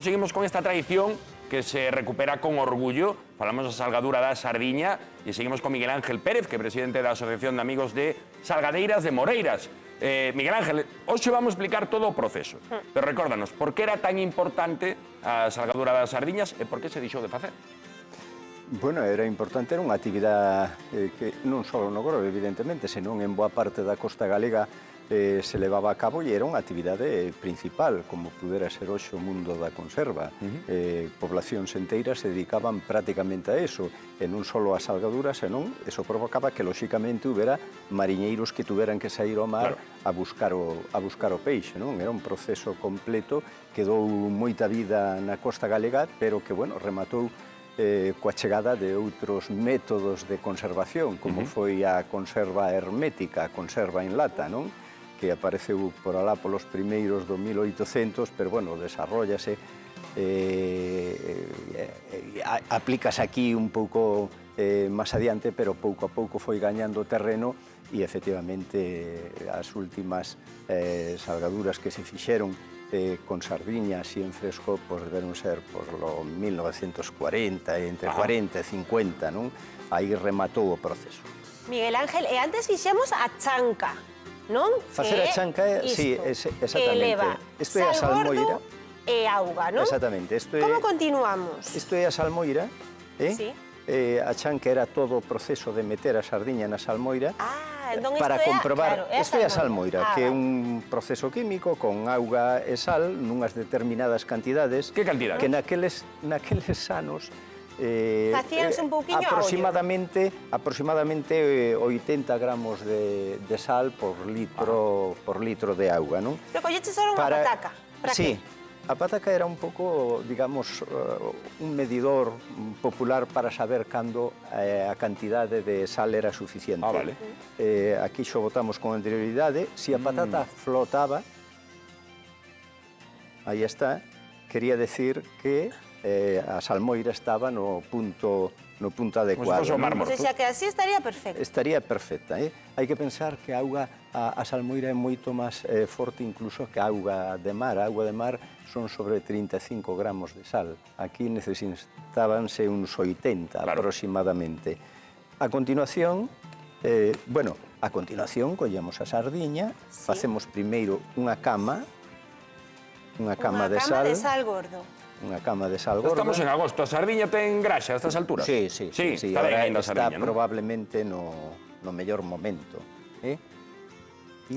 Seguimos con esta tradición que se recupera con orgullo. Falamos da salgadura da sardiña e seguimos con Miguel Ángel Pérez, que é presidente da Asociación de Amigos de Salgadeiras de Moreiras. Miguel Ángel, hoxe vamos explicar todo o proceso, pero recórdanos, por que era tan importante a salgadura das sardiñas e por que se deixou de facer? Bueno, era importante, era unha actividade que non só no Grove, evidentemente, senón en boa parte da costa galega se levaba a cabo e era unha actividade principal, como pudera ser hoxe o mundo da conserva. Poblacións enteiras se dedicaban prácticamente a eso, e non só a salgadura, senón eso provocaba que, lóxicamente, houbera mariñeiros que tuveran que sair ao mar a buscar o peixe, non? Era un proceso completo que dou moita vida na costa galega, pero que, bueno, rematou coa chegada de outros métodos de conservación, como foi a conserva hermética, a conserva en lata, non? Que apareceu por alá polos primeiros do 1800, pero, bueno, desarrollase, aplícase aquí un pouco máis adiante, pero pouco a pouco foi gañando terreno e, efectivamente, as últimas salgaduras que se fixeron con sardiña así en fresco, pois deberon ser por lo 1940, entre 40 e 50, non? Aí rematou o proceso. Miguel Ángel, e antes fixemos a chanca, non? Facer a chanca é, sí, exactamente. Que leva isto é a salmoira e auga, non? Exactamente. Como continuamos? Isto é a salmoira, Sí. A chanca era todo o proceso de meter a sardiña na salmoira entón para comprobar. Isto é a salmoira, que é un proceso químico con auga e sal nunhas determinadas cantidades. Que cantidades? Que naqueles anos facíanse un pouquiño aproximadamente 80 gramos de sal por litro de auga, non? Pero colleches ahora unha pataca. Para sí. que? A pataca era un pouco, digamos, un medidor popular para saber cando a cantidade de sal era suficiente. Vale. Aquí xo botamos con anterioridade. Si a patata flotaba, aí está, quería decir que a salmoira estaba no punto adecuado. Como se fose o mármore. O sea, que así estaría perfecta. Estaría perfecta. Hai que pensar que a salmoira é moito máis forte incluso que a auga de mar. A auga de mar son sobre 35 gramos de sal. Aquí necesitábanse uns 80 aproximadamente. A continuación, collemos a sardiña, facemos primeiro unha cama de sal. Unha cama de sal gordo. Unha cama de sal gorda. Estamos en agosto, a sardiña ten graxa a estas alturas? Sí. Está ben ainda a sardiña, non? Probablemente no mellor momento. E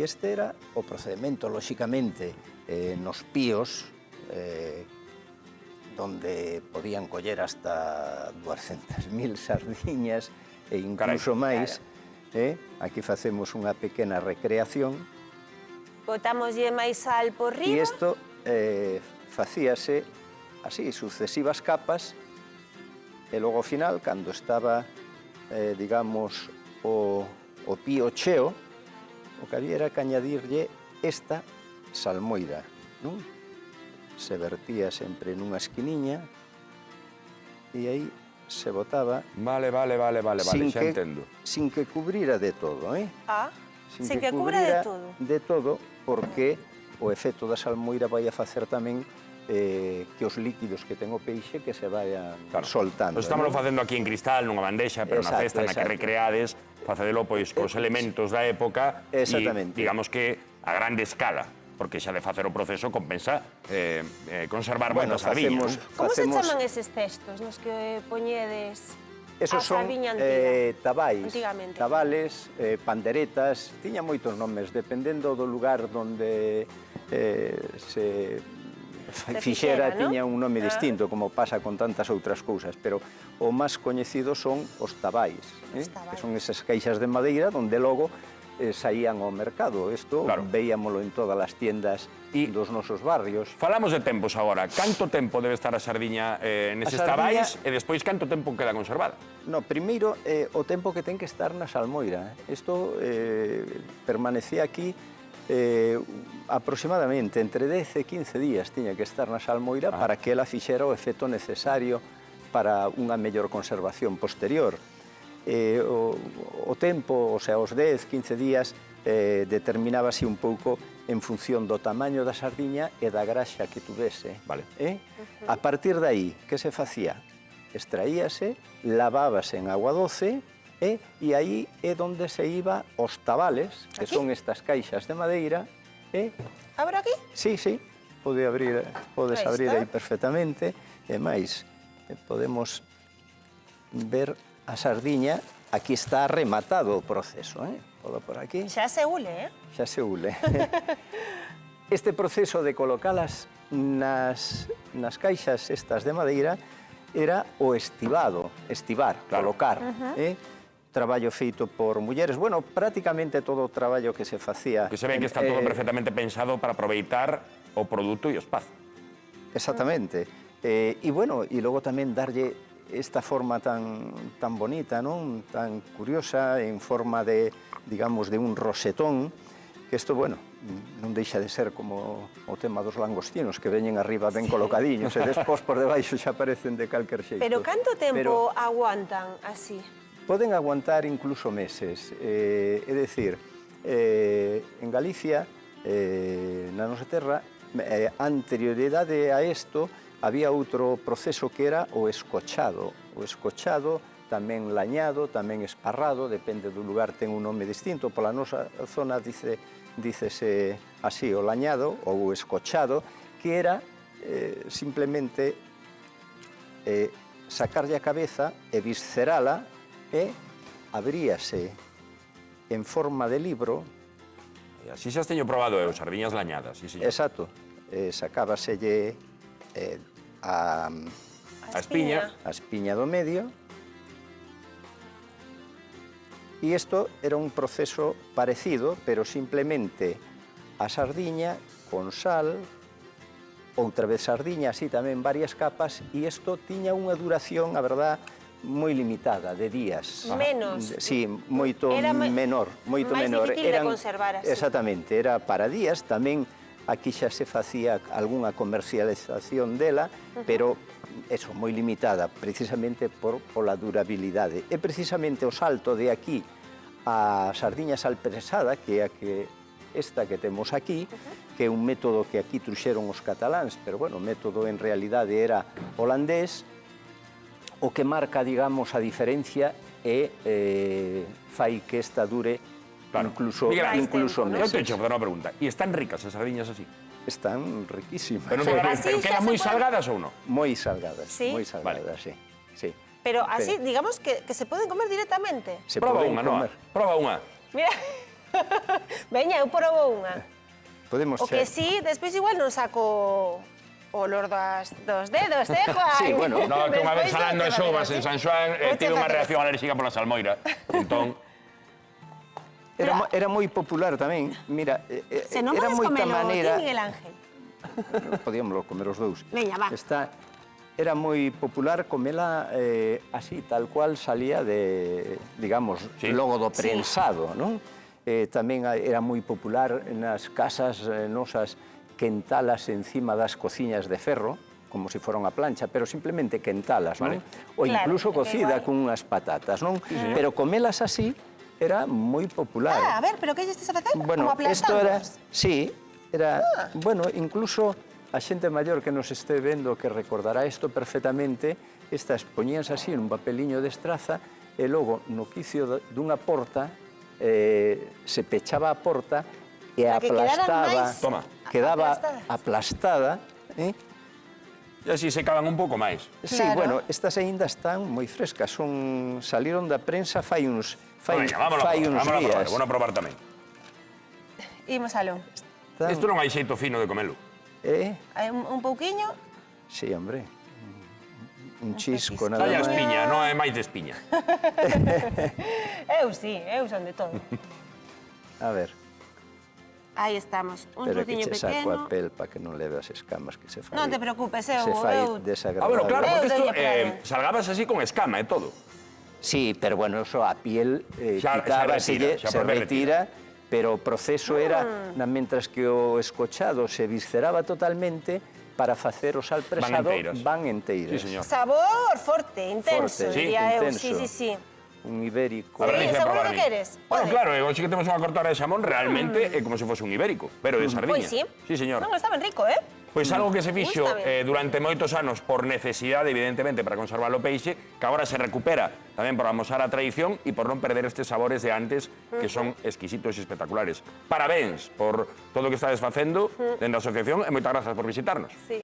este era o procedimento, lóxicamente, nos píos, donde podían coller hasta 200.000 sardiñas e incluso máis. Aquí facemos unha pequena recreación. Botámoslle máis sal por riba. E isto facíase así, sucesivas capas, e logo ao final, cando estaba, digamos, o pío cheo, o que había era que añadirlle esta salmoira, non? Se vertía sempre nunha esquiniña e aí se botaba... Vale, xa entendo. Sin que cubrira de todo, Sin que cubra de todo. De todo, porque o efecto da salmoira vai a facer tamén que os líquidos que ten o peixe que se vayan soltando. Estamos facendo aquí en cristal, nunha bandexa, pero na cesta na que recreades, facedelo pois cos elementos da época e digamos que a grande escala, porque xa de facer o proceso compensa conservar moitas sardiñas. Como se chaman eses cestos nos que poñedes a sardiña antiga? Tabales, panderetas, tiña moitos nomes, dependendo do lugar onde se fixera, tiña un nome distinto, como pasa con tantas outras cousas, pero o máis coñecido son os tabais, que son esas caixas de madeira onde logo saían ao mercado. Isto veíamolo en todas as tiendas dos nosos barrios. Falamos de tempos agora. Canto tempo debe estar a sardiña neses tabais e despois canto tempo queda conservada? No, primeiro, o tempo que ten que estar na salmoira. Isto permanecía aquí aproximadamente entre 10 e 15 días tiña que estar na salmoira para que ela fixera o efecto necesario para unha mellor conservación posterior. O tempo, o sea, os 10, 15 días, determinábase un pouco en función do tamaño da sardiña e da graxa que tuvese. A partir de aí, que se facía? Extraíase, lavábase en agua doce, e aí é onde se iba os tabales, que son estas caixas de madeira. Abro aquí? Sí, podes abrir aí perfectamente. E máis, podemos ver a sardiña. Aquí está rematado o proceso, todo por aquí. Xa se ule, Xa se ule. Este proceso de colocalas nas caixas estas de madeira era o estivar, colocar. Traballo feito por mulleres. Bueno, prácticamente todo o traballo que se facía... Que se ve que está todo perfectamente pensado para aproveitar o produto e o espazo. Exactamente. E bueno, e logo tamén darlle esta forma tan bonita, non? Tan curiosa, en forma de, digamos, de un rosetón, que isto, bueno, non deixa de ser como o tema dos langostinos, que veñen arriba ben colocadiños, e despois por debaixo xa aparecen de calquer xeito. Pero canto tempo aguantan así? Poden aguantar incluso meses. É dicir, en Galicia, na nosa terra, anterioridade a isto, había outro proceso que era o escochado. O escochado, tamén lañado, tamén esparrado, depende do lugar, ten un nome distinto. Pola nosa zona dícese así, o lañado ou o escochado, que era simplemente sacarlle a cabeza e viscerala e abríase en forma de libro. Así xa teño probado eu, sardiñas lañadas, sí, señor. Exacto. Sacábaselle a espiña do medio, e isto era un proceso parecido, pero simplemente a sardiña con sal, outra vez sardiña, así tamén varias capas, e isto tiña unha duración, a verdad, moi limitada, de días. Menos? Sí, moito menor. Moito menor. Mais difícil de conservar así. Exactamente, era para días, tamén aquí xa se facía algunha comercialización dela, pero eso, moi limitada, precisamente pola durabilidade. E precisamente o salto de aquí a sardiña salpresada, que é esta que temos aquí, que é un método que aquí truxeron os cataláns, pero, bueno, o método en realidade era holandés, o que marca, digamos, a diferencia e fai que esta dure incluso meses. Eu te hecho una pregunta. ¿Y están ricas esas sardiñas así? Están riquísimas. ¿Pero quedan muy salgadas o no? Muy salgadas, ¿Sí? muy salgadas, sí. Pero así, digamos que se poden comer directamente. Se Proba poden unha, comer. Proba unha. Mira, veña, eu probo unha. Podemos O que sí, despois igual non saco o olor dos dedos, Juan? Sí, bueno. No, que unha vez salando as uvas en San Xoán, tive unha reacción alérxica pola salmoira. Entón... Era moi popular tamén, mira, Se non era podes moita comelo, maneira... ti, Miguel Ángel. Podíamoslo comer os dous. Veña, va. Era moi popular comela así, tal cual salía de, digamos, logo do prensado, non? Tamén era moi popular nas casas nosas quentalas encima das cociñas de ferro, como se fora unha plancha, pero simplemente quentalas, non? Ou incluso cocida con unhas patatas, non? Pero comelas así era moi popular. A ver, pero que lle estás a facer? Bueno, Como isto era... aplastándoos? Sí, era... Bueno, incluso a xente maior que nos este vendo que recordará isto perfectamente, estas poñíanse así en un papeliño de estraza e logo no quicio dunha porta se pechaba a porta e aplastaba... Quedaba aplastada. E así secaban un pouco máis. Sí, bueno, estas aínda están moi frescas, saliron da prensa fai uns días. Vamos a probar tamén. Imos aló. Isto non hai xeito fino de comelo. Hai un pouquiño? Sí, hombre. Un chisco, nada Hai a máis. espiña, non é máis de espiña. Eu sí, eu son de todo. A ver. Aí estamos, un Pero que trociño che saco a pequeno. pel para que non leve as escamas que se fai. Non te preocupes, eu... Se fai eu- desagradable. Bueno, claro, porque Eu isto dolle praia. salgabas así con escama e todo. Sí, pero bueno, eso a piel Xa quitábaselle, retira, xa se por ver retira, pero o proceso era, mentras que o escochado se visceraba totalmente, para facer o sal presado enteiras. van enteiras. Sí, señor. Sabor forte, intenso, Forte, diría eu. intenso. Sí. un ibérico. Sí, seguro que queres. Bueno, claro, hoxe que temos unha cortada de xamón, realmente é como se fose un ibérico, pero de sardiña. Pois sí. Sí, señor. Non, está ben rico, Pois algo que se fixo Gústame. durante moitos anos por necesidade, evidentemente, para conservar o peixe, que agora se recupera tamén por amosar a tradición e por non perder estes sabores de antes, que son exquisitos e espectaculares. Parabéns por todo o que estades facendo dentro da asociación e moitas grazas por visitarnos. Sí.